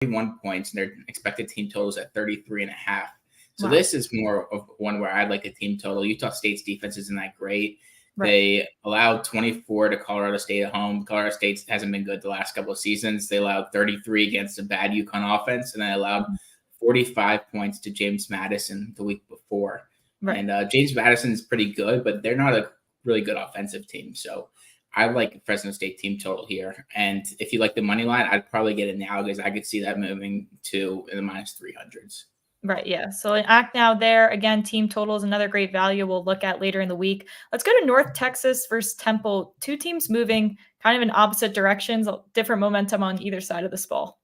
41 points, and their expected team total is at 33.5. So Wow. this is more of one where I'd like a team total. Utah State's defense isn't that great. Right. They allowed 24 to Colorado State at home. Colorado State hasn't been good the last couple of seasons. They allowed 33 against a bad UConn offense, and they allowed 45 points to James Madison the week before. Right. And James Madison is pretty good, but they're not a really good offensive team. So I like Fresno State team total here. And if you like the money line, I'd probably get it now because I could see that moving to in the minus 300s. Right, yeah. So an act now there. Again, team total is another great value we'll look at later in the week. Let's go to North Texas versus Temple. Two teams moving kind of in opposite directions, different momentum on either side of this ball.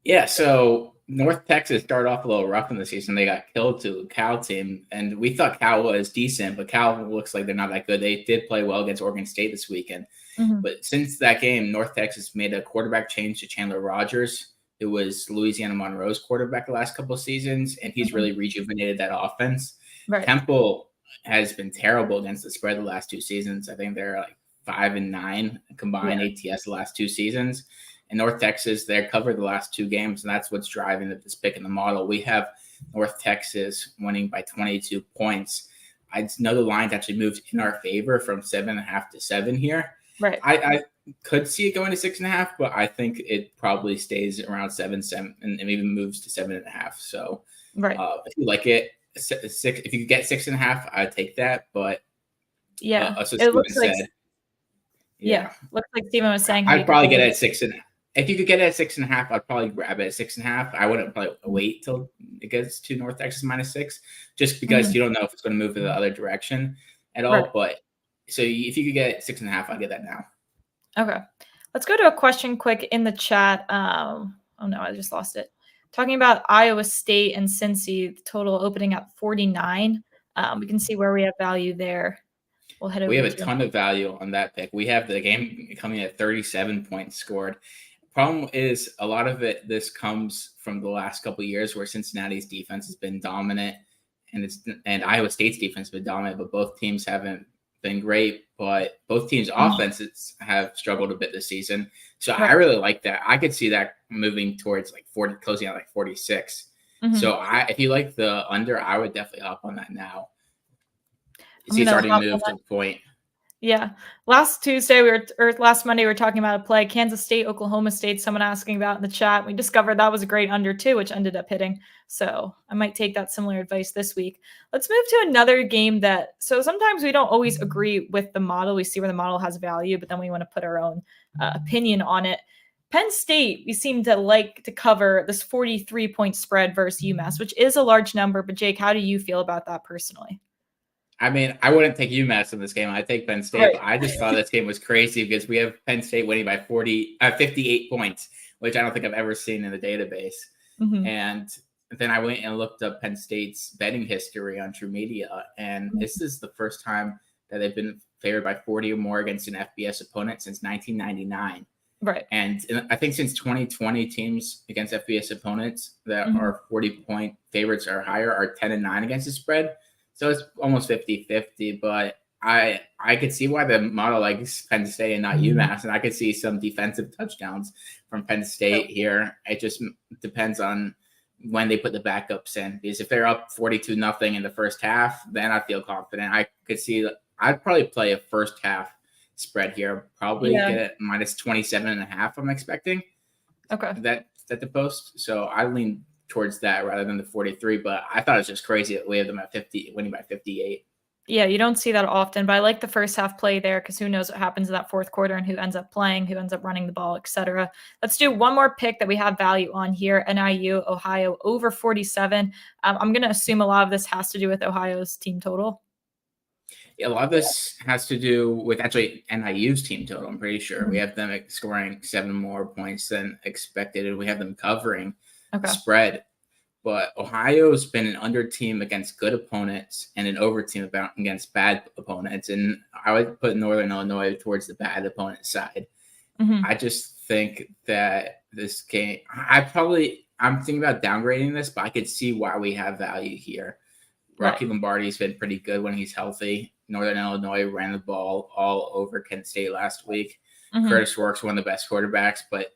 Yeah, so North Texas started off a little rough in the season. They got killed to a Cal team, and we thought Cal was decent, but Cal looks like they're not that good. They did play well against Oregon State this weekend. But since that game, North Texas made a quarterback change to Chandler Rogers. It was Louisiana Monroe's quarterback the last couple of seasons, and he's really rejuvenated that offense. Right. Temple has been terrible against the spread the last two seasons. I think they're like 5-9 combined ATS the last two seasons. And North Texas, they're covered the last two games, and that's what's driving this pick in the model. We have North Texas winning by 22 points. I know the line's actually moved in our favor from 7.5 to 7 here. Right. I could see it going to 6.5, but I think it probably stays around 7, and even moves to 7.5. So, if you like it, if you could get 6.5, I'd take that. But it looks like looks like Steven was saying. I'd probably get it at 6.5. If you could get it at 6.5, I'd probably grab it at 6.5. I wouldn't probably wait till it gets to North Texas -6, just because you don't know if it's going to move in the other direction at all. But so if you could get 6.5, I'd get that now. Okay. Let's go to a question quick in the chat. Oh no, I just lost it. Talking about Iowa State and Cincy, the total opening at 49. We can see where we have value there. We'll head over. We have a ton of value on that pick. We have the game coming at 37 points scored. Problem is, a lot of this comes from the last couple of years where Cincinnati's defense has been dominant, and Iowa State's defense has been dominant, but both teams haven't been great. But both teams' offenses have struggled a bit this season. So I really like that. I could see that moving towards like 40, closing out like 46. So if you like the under, I would definitely hop on that now. It's already moved to the point. Yeah. Last Monday, we were talking about a play, Kansas State, Oklahoma State, someone asking about in the chat. We discovered that was a great under too, which ended up hitting. So I might take that similar advice this week. Let's move to another game so sometimes we don't always agree with the model. We see where the model has value, but then we want to put our own opinion on it. Penn State, we seem to like to cover this 43-point spread versus UMass, which is a large number. But Jake, how do you feel about that personally? I mean, I wouldn't take UMass in this game. I'd take Penn State. But I just thought this game was crazy because we have Penn State winning by 58 points, which I don't think I've ever seen in the database. And then I went and looked up Penn State's betting history on True Media, and this is the first time that they've been favored by 40 or more against an FBS opponent since 1999. Right. And I think since 2020, teams against FBS opponents that are 40-point favorites or higher are 10-9 against the spread. So it's almost 50-50, but I could see why the model likes Penn State and not UMass, and I could see some defensive touchdowns from Penn State here. It just depends on when they put the backups in, because if they're up 42-0 in the first half, then I feel confident. I could see I'd probably play a first half spread here, probably get it minus 27.5. I'm expecting. Okay. That's at the post, so I lean towards that rather than the 43, but I thought it was just crazy that we have them at 50, winning by 58. Yeah, you don't see that often, but I like the first half play there because who knows what happens in that fourth quarter and who ends up playing, who ends up running the ball, etc. Let's do one more pick that we have value on here. NIU, Ohio, over 47. I'm going to assume a lot of this has to do with Ohio's team total. Yeah, a lot of this has to do with actually NIU's team total, I'm pretty sure. We have them scoring 7 more points than expected, and we have them covering spread. But Ohio's been an under team against good opponents and an over team against bad opponents. And I would put Northern Illinois towards the bad opponent side. I just think that this game, I'm thinking about downgrading this, but I could see why we have value here. Rocky Lombardi's been pretty good when he's healthy. Northern Illinois ran the ball all over Kent State last week. Curtis Rourke's one of the best quarterbacks, but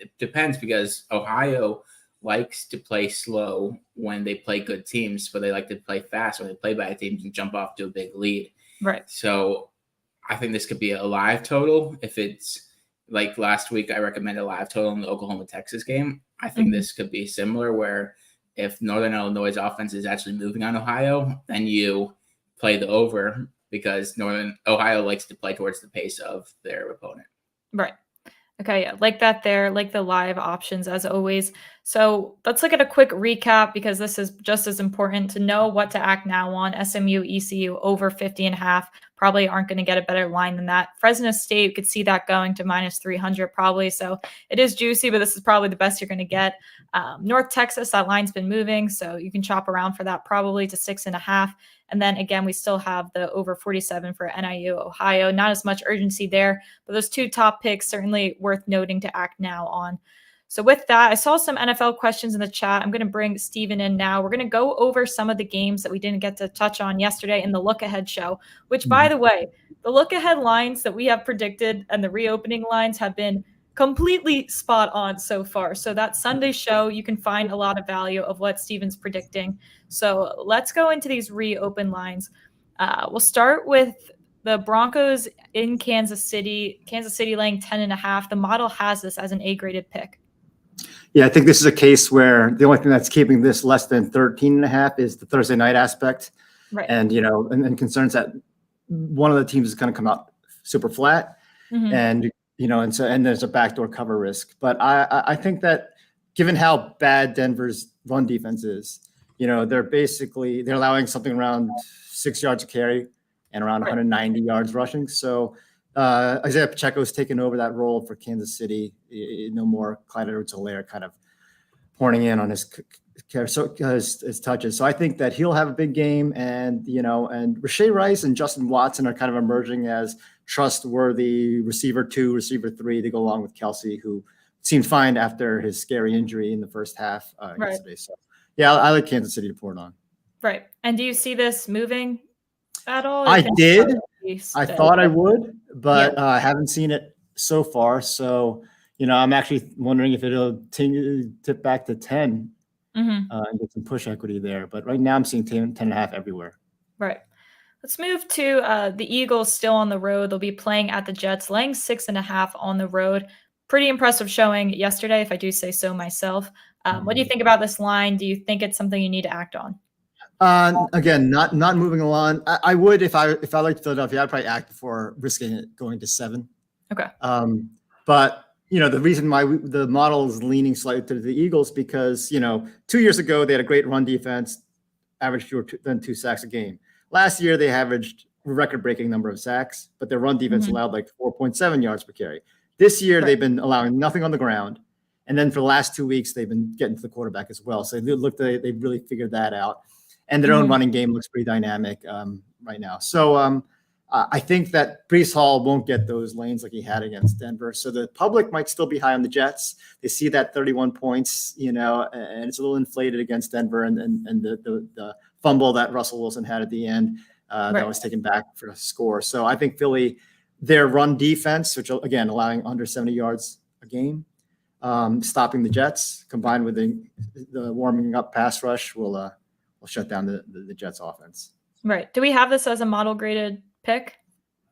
it depends because Ohio likes to play slow when they play good teams, but they like to play fast when they play bad teams and jump off to a big lead. Right. So I think this could be a live total. If it's like last week, I recommended a live total in the Oklahoma-Texas game. I think this could be similar where if Northern Illinois' offense is actually moving on Ohio, then you play the over because Northern Ohio likes to play towards the pace of their opponent. Right. Okay, yeah, like that there, like the live options as always. So let's look at a quick recap because this is just as important to know what to act now on. SMU, ECU over 50.5. Probably aren't going to get a better line than that. Fresno State, you could see that going to minus 300 probably. So it is juicy, but this is probably the best you're going to get. North Texas, that line's been moving, so you can chop around for that probably to 6.5. And then again, we still have the over 47 for NIU, Ohio. Not as much urgency there, but those two top picks certainly worth noting to act now on. So with that, I saw some NFL questions in the chat. I'm going to bring Steven in now. We're going to go over some of the games that we didn't get to touch on yesterday in the Look Ahead show, which, by the way, the Look Ahead lines that we have predicted and the reopening lines have been completely spot on so far. So that Sunday show, you can find a lot of value of what Steven's predicting. So let's go into these reopen lines. We'll start with the Broncos in Kansas City laying 10.5. The model has this as an A-graded pick. Yeah, I think this is a case where the only thing that's keeping this less than 13.5 is the Thursday night aspect. Right. And, and concerns that one of the teams is going to come out super flat. And, and there's a backdoor cover risk. But I think that given how bad Denver's run defense is, they're allowing something around 6 yards a carry and around 190 yards rushing. So Isaiah Pacheco's taken over that role for Kansas City. No more Clyde Edwards-Helaire kind of horning in on his touches. So I think that he'll have a big game, and Rashee Rice and Justin Watson are kind of emerging as trustworthy receiver 2, receiver 3 to go along with Kelsey, who seemed fine after his scary injury in the first half yesterday. So yeah, I like Kansas City to pour it on. Right. And do you see this moving at all? I did. I thought I would, but I haven't seen it so far. So, I'm actually wondering if it'll tip back to 10 and get some push equity there. But right now I'm seeing 10.5 everywhere. Right. Let's move to the Eagles still on the road. They'll be playing at the Jets, laying 6.5 on the road. Pretty impressive showing yesterday, if I do say so myself. What do you think about this line? Do you think it's something you need to act on? Again, not moving along. I would if I liked Philadelphia, I'd probably act before risking it going to 7. Okay. But the reason why the model is leaning slightly to the Eagles because 2 years ago they had a great run defense, averaged fewer than 2 sacks a game. Last year they averaged a record-breaking number of sacks, but their run defense allowed like 4.7 yards per carry. This year they've been allowing nothing on the ground, and then for the last 2 weeks they've been getting to the quarterback as well. So they've really figured that out. And their own running game looks pretty dynamic right now. So I think that Breece Hall won't get those lanes like he had against Denver. So the public might still be high on the Jets. They see that 31 points, and it's a little inflated against Denver and the fumble that Russell Wilson had at the end that was taken back for a score. So I think Philly, their run defense, which again allowing under 70 yards a game, stopping the Jets combined with the warming up pass rush will shut down the Jets offense. Right. Do we have this as a model graded pick?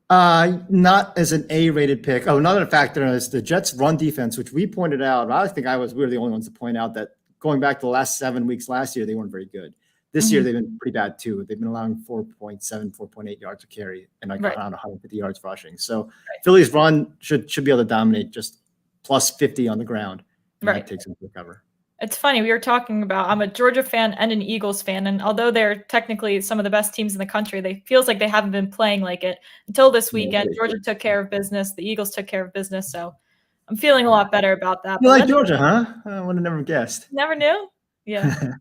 Not as an A-rated pick. Oh, another factor is the Jets run defense, which we pointed out. I think we were the only ones to point out that going back to the last 7 weeks last year, they weren't very good. This year, they've been pretty bad too. They've been allowing 4.7, 4.8 yards a carry and around 150 yards rushing. So Philly's run should be able to dominate just plus 50 on the ground. That takes them to cover. It's funny. We were talking about, I'm a Georgia fan and an Eagles fan. And although they're technically some of the best teams in the country, they feels like they haven't been playing like it until this weekend. Georgia took care of business. The Eagles took care of business. So I'm feeling a lot better about that. You like Georgia, huh? I would have never guessed. Never knew? Yeah.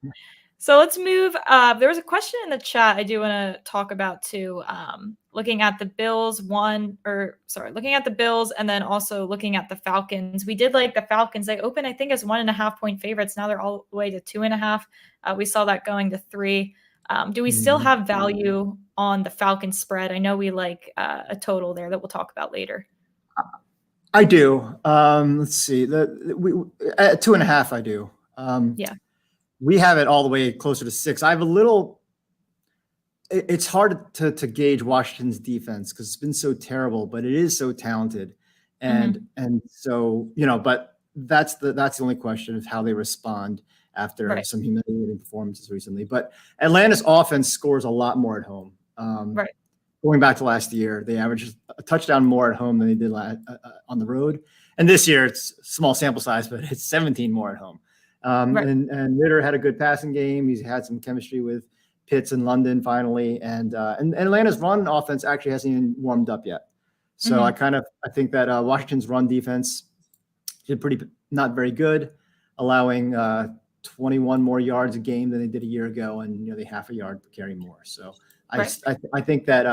So let's move. There was a question in the chat I do want to talk about too. Looking at the Bills looking at the Bills and then also looking at the Falcons. We did like the Falcons. They opened, I think, as 1.5 point favorites. Now they're all the way to 2.5. We saw that going to 3. Do we still have value on the Falcons spread? I know we like a total there that we'll talk about later. I do. Let's see. We at 2.5. I do. Yeah. We have it all the way closer to 6. I have a little. It's hard to gauge Washington's defense because it's been so terrible, but it is so talented, and so But that's the only question of how they respond after some humiliating performances recently. But Atlanta's offense scores a lot more at home. Going back to last year, they averaged a touchdown more at home than they did on the road. And this year, it's small sample size, but it's 17 more at home. And Ritter had a good passing game. He's had some chemistry with Pitts in London finally. And Atlanta's run offense actually hasn't even warmed up yet. So I think that Washington's run defense did not very good, allowing 21 more yards a game than they did a year ago, and nearly half a yard per carry more. So I think that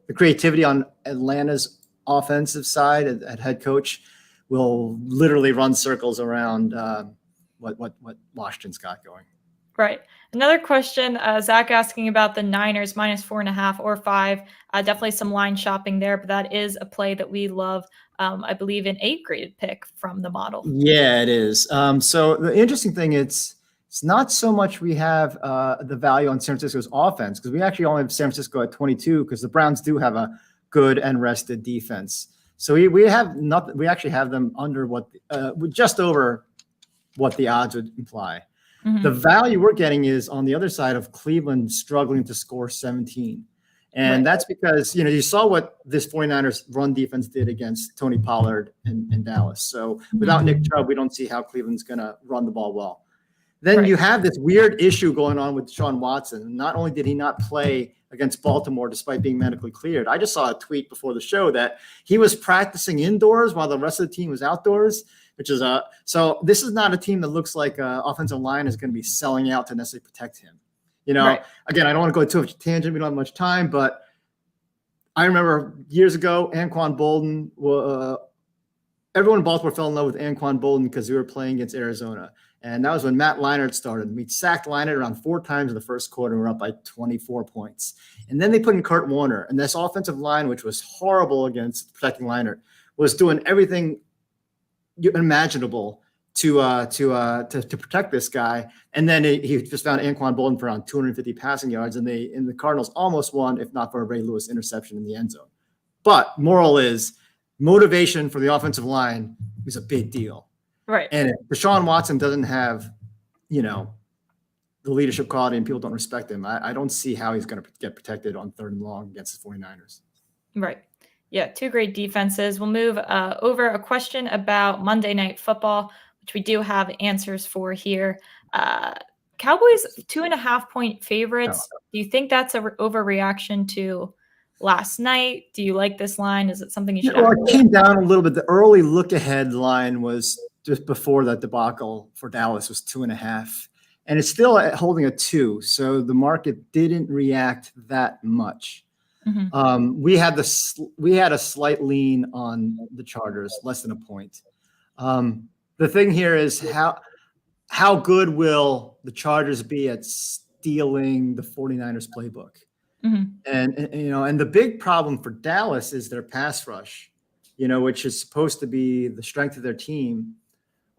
the creativity on Atlanta's offensive side at head coach will literally run circles around what Washington's got going. Right. Another question, Zach asking about the Niners -4.5 or 5. Definitely some line shopping there, but that is a play that we love. I believe an 8 graded pick from the model. Yeah, it is. So the interesting thing is, it's not so much we have the value on San Francisco's offense, because we actually only have San Francisco at 22 because the Browns do have a good and rested defense. So we have nothing. We actually have them under just over what the odds would imply. The value we're getting is on the other side of Cleveland struggling to score 17. And that's because, you saw what this 49ers run defense did against Tony Pollard in Dallas. So without Nick Chubb, we don't see how Cleveland's going to run the ball well. Then you have this weird issue going on with Deshaun Watson. Not only did he not play against Baltimore despite being medically cleared, I just saw a tweet before the show that he was practicing indoors while the rest of the team was outdoors, which is so this is not a team that looks like offensive line is going to be selling out to necessarily protect him. Again, I don't want to go too much tangent. We don't have much time, but I remember years ago, Anquan Bolden, everyone in Baltimore fell in love with Anquan Bolden because we were playing against Arizona. And that was when Matt Leinart started. We sacked Leinart around 4 times in the first quarter. And we're up by 24 points. And then they put in Kurt Warner. And this offensive line, which was horrible against protecting Leinart, was doing everything imaginable to protect this guy. And then he just found Anquan Bolden for around 250 passing yards. And the Cardinals almost won, if not for a Ray Lewis interception in the end zone. But moral is, motivation for the offensive line is a big deal. Right. And if Deshaun Watson doesn't have, the leadership quality and people don't respect him, I don't see how he's going to get protected on 3rd and long against the 49ers. Right. Yeah, 2 great defenses. We'll move over a question about Monday Night Football, which we do have answers for here. Cowboys 2.5-point favorites. Do you think that's an overreaction to last night? Do you like this line? Is it something you should have? It came down a little bit. The early look-ahead line was just before that debacle for Dallas was 2.5, and it's still holding a 2. So the market didn't react that much. We had a slight lean on the Chargers, less than a point. The thing here is how good will the Chargers be at stealing the 49ers playbook? And the big problem for Dallas is their pass rush, which is supposed to be the strength of their team,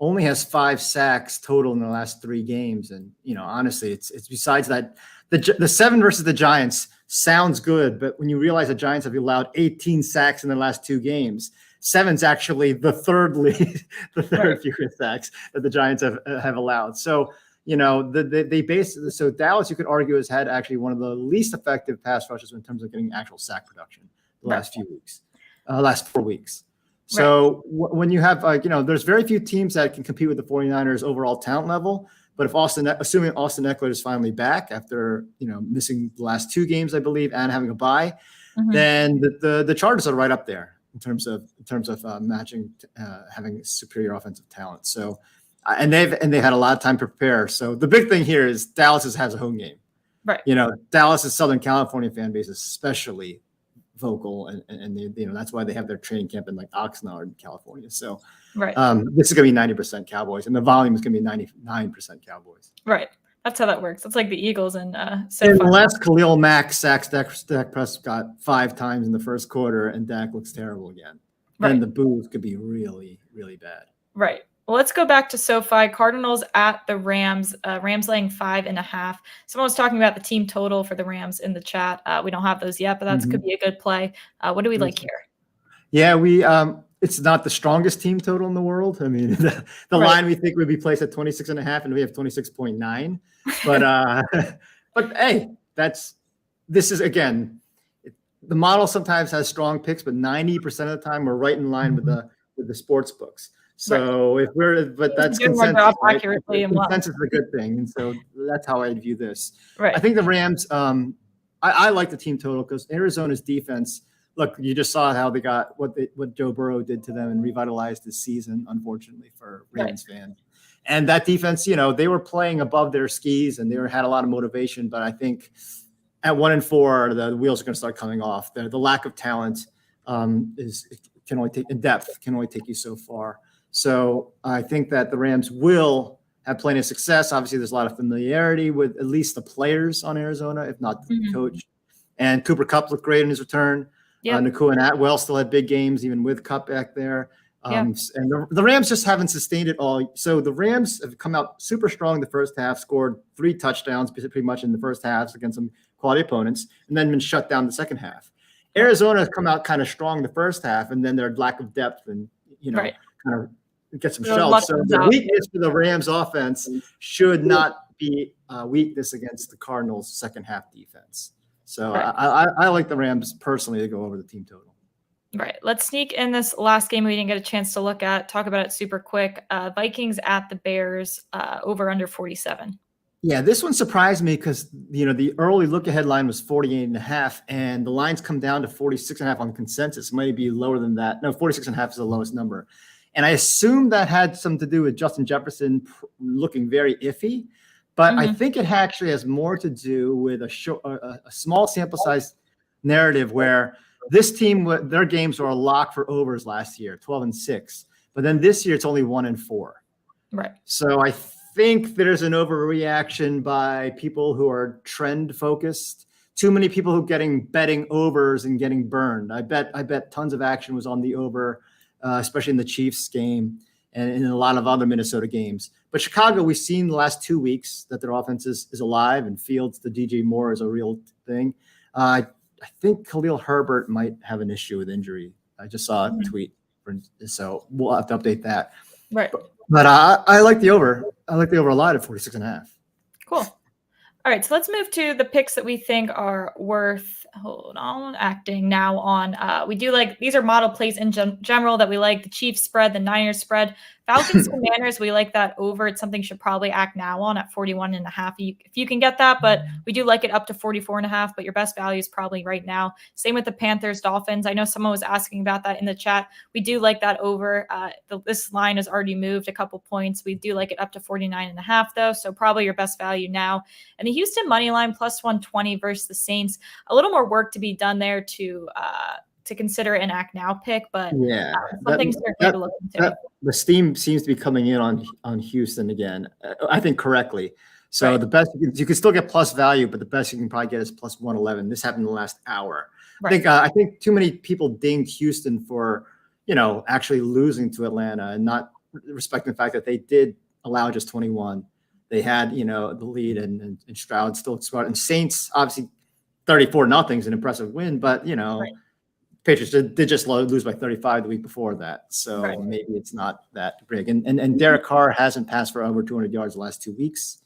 only has 5 sacks total in the last 3 games. And, honestly, it's besides that, the 7 versus the Giants sounds good, but when you realize the Giants have allowed 18 sacks in the last 2 games, 7's actually the third lead, the third fewest sacks that the Giants have allowed. So, so Dallas, you could argue, has had actually one of the least effective pass rushes in terms of getting actual sack production the last few weeks, last 4 weeks. So when you have, there's very few teams that can compete with the 49ers overall talent level. But if assuming Austin Eckler is finally back after, missing the last 2 games, I believe, and having a bye, then the Chargers are right up there in terms of matching, having superior offensive talent. So, and they had a lot of time to prepare. So the big thing here is Dallas has a home game. Right. Dallas' Southern California fan base is especially vocal, and they, that's why they have their training camp in like Oxnard in California. So this is going to be 90% Cowboys, and the volume is going to be 99% Cowboys. Right. That's how that works. It's like the Eagles and unless Khalil Mack sacks Dak Prescott 5 times in the first quarter, and Dak looks terrible again. then the boos could be really, really bad. Right. Well, let's go back to SoFi. Cardinals at the Rams. Rams laying 5.5. Someone was talking about the team total for the Rams in the chat. We don't have those yet, but that could be a good play. What do we like here? Yeah, we it's not the strongest team total in the world. I mean, the line we think would be placed at 26.5, and we have 26.9. But but hey, this is again, the model sometimes has strong picks, but 90% of the time we're right in line with the sports books. So but that's consensus. Right? Accurately and consensus is a good thing, and so that's how I view this. Right. I think the Rams. I like the team total because Arizona's defense. Look, you just saw how they got what Joe Burrow did to them and revitalized this season. Unfortunately for Ravens fans, and that defense, they were playing above their skis and they had a lot of motivation. But I think at 1-4, the wheels are going to start coming off. The lack of talent can only take you so far. So I think that the Rams will have plenty of success. Obviously, there's a lot of familiarity with at least the players on Arizona, if not the coach. And Cooper Kupp looked great in his return. Nakua and Atwell still had big games, even with Kupp back there. And the Rams just haven't sustained it all. So the Rams have come out super strong the first half, scored 3 touchdowns pretty much in the first half against some quality opponents, and then been shut down the second half. Arizona has come out kind of strong the first half, and then their lack of depth and, kind of get some shells. So the weakness for the Rams offense should not be weakness against the Cardinals' second half defense. So I like the Rams personally to go over the team total. Right. Let's sneak in this last game we didn't get a chance to look at. Talk about it super quick. Vikings at the Bears, over under 47. Yeah, this one surprised me because, the early look-ahead line was 48.5, and the lines come down to 46.5 on consensus. It might be lower than that. No, 46.5 is the lowest number. And I assume that had something to do with Justin Jefferson looking very iffy. But I think it actually has more to do with a small sample size narrative where this team, their games were a lock for overs last year, 12-6. But then this year it's only 1-4. Right. So I think there's an overreaction by people who are trend focused. Too many people who are betting overs and getting burned. I bet tons of action was on the over, especially in the Chiefs game and in a lot of other Minnesota games. But Chicago, we've seen the last 2 weeks that their offense is alive, and Fields to DJ Moore is a real thing. I think Khalil Herbert might have an issue with injury. I just saw a tweet, so we'll have to update that. Right. But I like the over. I like the over a lot at 46.5. Cool. All right, so let's move to the picks that we think are worth acting now on. We do like, these are model plays in general that we like. The Chiefs spread, the Niners spread. Falcons Commanders, we like that over. It's something you should probably act now on at 41.5 if you can get that, but we do like it up to 44.5, but your best value is probably right now. Same with the Panthers Dolphins. I know someone was asking about that in the chat. We do like that over. This line has already moved a couple points. We do like it up to 49.5 though, so probably your best value now. And the Houston money line plus 120 versus the Saints, a little more work to be done there to consider an act now pick, but something certainly to look into. The steam seems to be coming in on Houston again. I think correctly. So the best you can still get plus value, but the best you can probably get is plus 111. This happened in the last hour. Right. I think too many people dinged Houston for actually losing to Atlanta and not respecting the fact that they did allow just 21. They had the lead and Stroud still scored, and Saints obviously 34-0 is an impressive win, but Patriots did just lose by 35 the week before that. So maybe it's not that big. And Derek Carr hasn't passed for over 200 yards the last 2 weeks.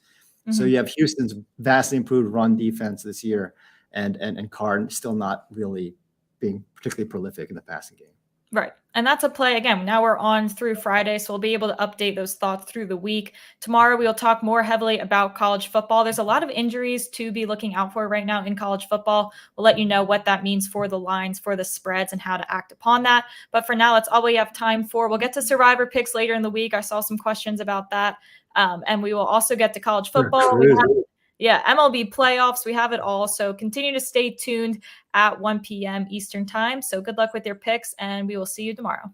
So you have Houston's vastly improved run defense this year, and Carr still not really being particularly prolific in the passing game. Right. And that's a play. Again, now we're on through Friday, so we'll be able to update those thoughts through the week. Tomorrow, we will talk more heavily about college football. There's a lot of injuries to be looking out for right now in college football. We'll let you know what that means for the lines, for the spreads, and how to act upon that. But for now, that's all we have time for. We'll get to Survivor picks later in the week. I saw some questions about that. And we will also get to college football. MLB playoffs. We have it all. So continue to stay tuned at 1 p.m. Eastern time. So good luck with your picks, and we will see you tomorrow.